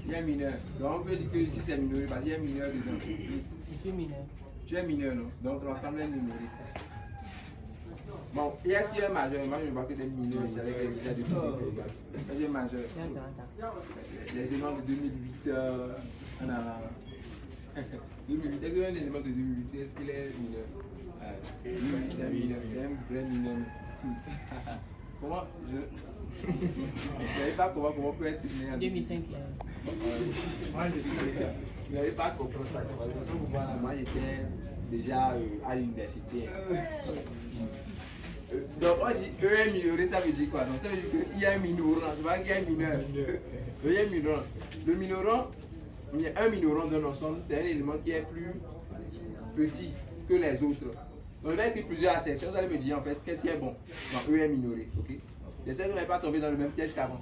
Il est mineur. Donc on peut dire que ici c'est minoré parce qu'il y a mineur dedans. Je suis mineur. Tu es mineur, non? Donc l'ensemble est minoré. Bon, et est-ce qu'il est majeur? Moi je vois que des mineurs ici avec les visas de tout. Est-ce qu'il est majeur? Les éléments de 2008, on a. 2008, est-ce qu'il y a un élément de 2008? Est-ce qu'il est mineur? Oui, c'est un mineur, c'est un vrai mineur. Comment je ne savais pas comment peut être né en 2005. Moi je n'avais pas compris ça. Moi j'étais déjà à l'université. Donc on dit un minoré, ça veut dire quoi? Donc ça veut dire qu'il y a un minorant, tu vois qu'il y a un mineur. Il y a un minorant. Le minorant, un minorant d'un ensemble, c'est un élément qui est plus petit que les autres. Donc, il a écrit plusieurs assertions. Vous allez me dire en fait qu'est-ce qui est bon. Donc, E est minoré. Ok. J'espère que vous n'avez pas tombé dans le même piège qu'avant.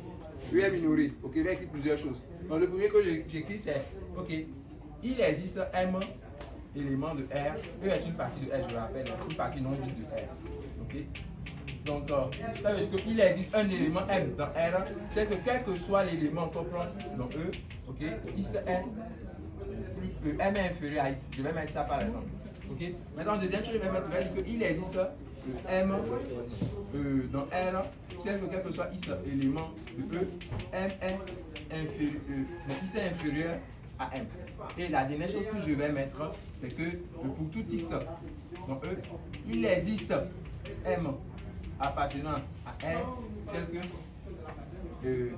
E est minoré. Ok. Il a écrit plusieurs choses. Donc, le premier que j'écris c'est ok. Il existe M élément de R. E est une partie de R, je le rappelle. Une partie non vide de R. Ok. Donc, ça veut dire qu'il existe un élément M dans R, c'est que quel que soit l'élément qu'on prend dans E, ok, is M, M est inférieur à I. Je vais mettre ça par exemple. Ok. Maintenant, deuxième chose, je vais mettre qu'il existe M dans R, c'est que quel que soit I élément de E, M est inférieur, donc I est inférieur à M. Et la dernière chose que je vais mettre, c'est que pour tout X dans E, il existe M appartenant à R, tel que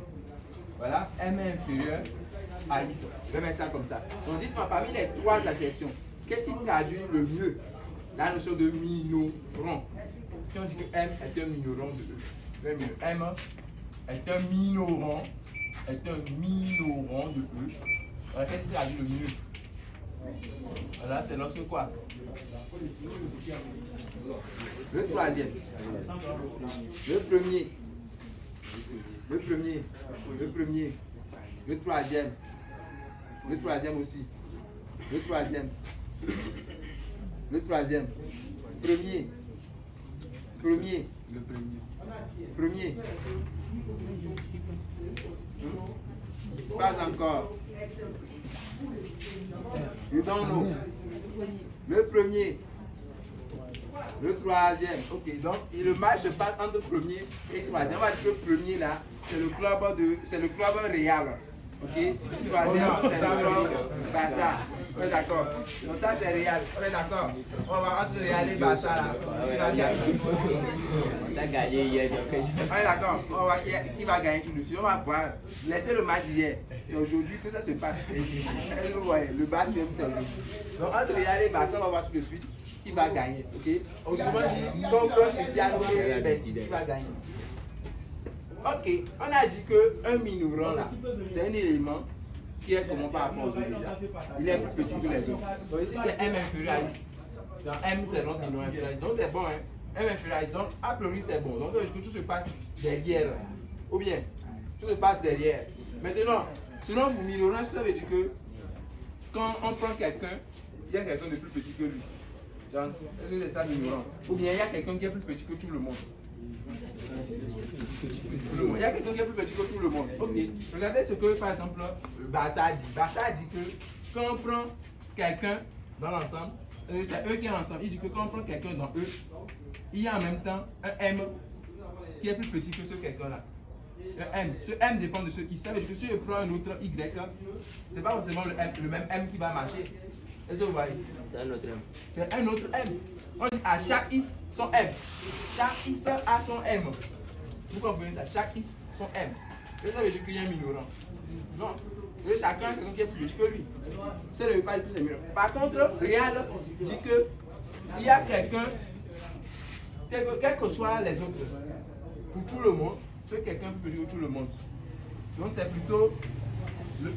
voilà, M est inférieur à I. Je vais mettre ça comme ça. Donc dites-moi, parmi les trois adjections, qu'est-ce qui traduit le mieux la notion de minorant? Si on dit que M est un minorant de E, M est un minorant, de E, alors qu'est-ce qui traduit le mieux? Voilà, c'est lorsque quoi? Le troisième. Le premier. Le troisième. Le troisième aussi. Le troisième. Premier. Pas encore. You don't know. Le premier. Le troisième. Ok, donc le match se passe entre premier et troisième. On va dire que le premier là, c'est le club Real. Ok, troisième, c'est le club Barça. On est d'accord. Donc ça c'est Real. On est d'accord. On va entre Real et Barça là. Qui va gagner? On a gagné hier. On est d'accord. On va qui va gagner tout de suite. On va voir. Laissez le match d'hier. C'est aujourd'hui que ça se passe. Vous voyez, le match même c'est aujourd'hui. Donc entre Real et Barça, on va voir tout de suite qui va gagner. Ok. Autrement dit, comme Cristiano et Messi, qui va gagner. Ok, on a dit qu'un minorant là, c'est un élément qui est comment par rapport aux autres déjà. Il est plus petit que les autres. Donc ici c'est M inférieur à I. Donc M c'est notre minorant inférieur à I. Donc c'est bon, hein. M inférieur à I. Donc a priori c'est bon. Donc que tout se passe derrière. Ou bien, tout se passe derrière. Maintenant, sinon pour minorant, ça veut dire que quand on prend quelqu'un, il y a quelqu'un de plus petit que lui. Genre, est-ce que c'est ça minorant? Ou bien il y a quelqu'un qui est plus petit que tout le monde. Il y a quelqu'un qui est plus petit que tout le monde. Ok. Regardez ce que par exemple Barça dit. Barça dit que quand on prend quelqu'un dans l'ensemble, c'est eux qui sont ensemble. Il dit que quand on prend quelqu'un dans eux, il y a en même temps un M qui est plus petit que ce quelqu'un-là. Un M. Ce M dépend de ce I. Ça veut dire que si je prends un autre Y, c'est pas forcément le même M qui va marcher. Est-ce que vous voyez? C'est un autre M. C'est un autre M. On dit à chaque I son M. Chaque I a son M. Vous comprenez ça? Chaque I son M. Et ça veut dire qu'il y a un minorant. Non. Et chacun a quelqu'un qui est plus petit que lui. Ça ne veut pas dire que c'est minorant. Par contre, Real dit que il y a quelqu'un, quels que soient les autres, pour tout le monde, c'est quelqu'un plus petit que tout le monde. Donc c'est plutôt le 1.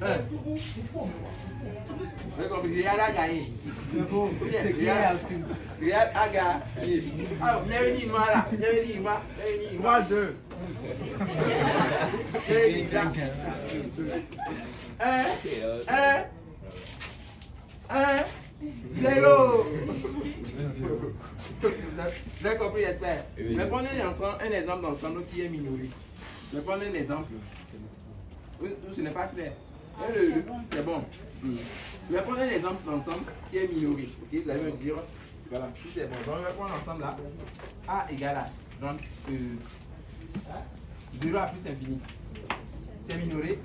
Vous avez compris? Real a gagné. Real a gagné. Ah, bienvenue moi là. Bienvenue moi. 3-2. 1, 0. Vous avez compris, j'espère. Je vais prendre un exemple d'ensemble qui est minoré. Je vais prendre un exemple. Ou ce n'est pas clair. C'est bon. Je vais prendre un exemple d'ensemble qui est minoré. Ok, vous allez me dire, voilà, si c'est bon. Donc, je vais prendre l'ensemble là. A égale à. Donc, 0 à plus infini. C'est minoré.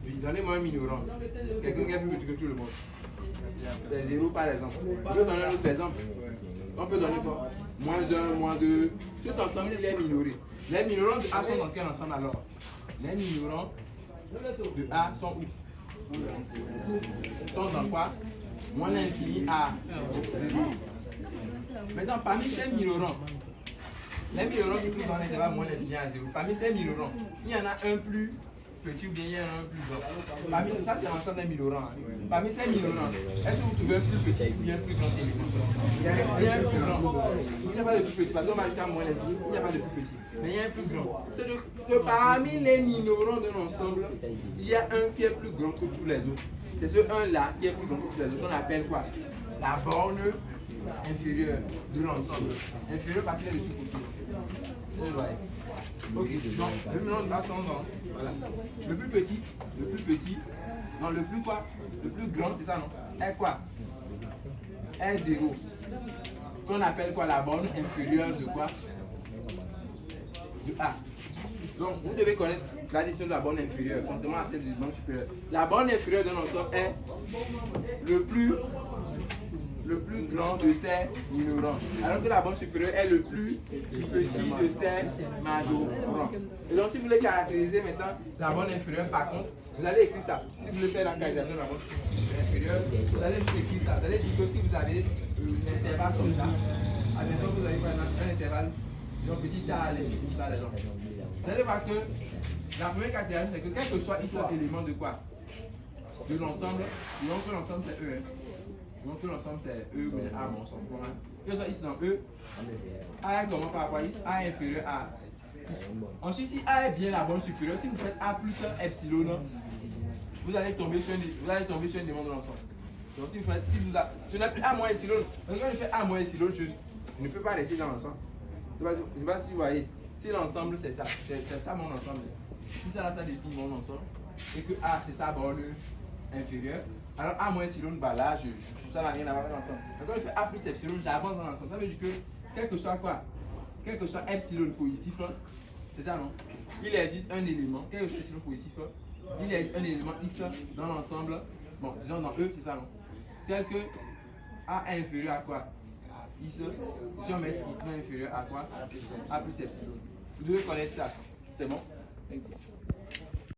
Donnez-moi un minorant. Quelqu'un qui est plus petit que tout le monde. C'est 0 par exemple. Je peux donner un autre exemple. On peut donner quoi? Moins 1, moins 2. Cet ensemble, il est minoré. Les minorants de A sont dans quel ensemble alors? Les minorants de A sont où? Sont dans quoi? Moins l'infini à 0. Maintenant, parmi ces minorants, les minorants se trouvent dans l'intervalle moins l'infini à 0. Parmi ces minorants, il y en a un plus petit ou bien il y en a un plus grand. Ça, c'est l'ensemble des minorants. Parmi ces minorants, est-ce que vous trouvez un plus petit ou bien un plus grand élément? Il y a un plus grand. Il n'y a pas de plus petit. Parce qu'on va ajouter à moins l'infini, il n'y a pas de plus petit. Mais il y a un plus grand. C'est que parmi les minorants d'un ensemble, il y a un qui est plus grand que tous les autres. C'est ce 1-là qui est plus grand que tous les autres. On appelle quoi? La borne inférieure de l'ensemble. Inférieure parce qu'il est de sous-côté. C'est vrai. Ok, donc le minorant de ascendant. Voilà. Le plus petit, non, le plus quoi? Le plus grand, c'est ça, non? Est quoi? Est 0. Qu'on appelle quoi? La borne inférieure de quoi? De A. Donc, vous devez connaître la définition de la borne inférieure, contrairement à celle du borne supérieure. La borne inférieure d'un ensemble est le plus grand de ces minorants, alors que la borne supérieure est le plus petit de ces majorants. Et donc, si vous voulez caractériser maintenant la borne inférieure, par contre, vous allez écrire ça. Si vous voulez faire la caractérisation de la borne inférieure, vous allez écrire ça. Vous allez dire que si vous avez un intervalle comme ça, admettons que vous avez un intervalle, donc petit a à l'infini par exemple. Vous allez voir que la première caractéristique, c'est que quel que soit ici l'élément de quoi? De l'ensemble, disons que l'ensemble c'est E. Donc l'ensemble c'est E ou A, bon, on s'en fout. Que soit ici dans E, A est comment par rapport à ici? A est inférieur à ici. Ensuite, si A est bien la borne supérieure, si vous faites A plus epsilon, vous allez tomber sur un élément de l'ensemble. Donc si vous faites, si vous n'avez plus A moins epsilon, donc quand je fais A moins epsilon, je ne peux pas rester dans l'ensemble. Je ne sais pas si vous voyez. Si l'ensemble c'est ça mon ensemble. Si ça là ça dessine mon ensemble, et que A c'est sa borne inférieure, alors A moins epsilon, bah là, ça n'a rien à voir avec l'ensemble. Donc quand je fais A plus epsilon, j'avance dans l'ensemble. Ça veut dire que, quel que soit quoi, quel que soit epsilon cohésif, c'est ça non? Il existe un élément, quel que soit epsilon cohésif, il existe un élément X dans l'ensemble, bon, disons dans E, c'est ça non? Tel que A est inférieur à quoi? X, si on met ce qui est inférieur à quoi? A plus epsilon. Vous devez connaître ça, c'est bon?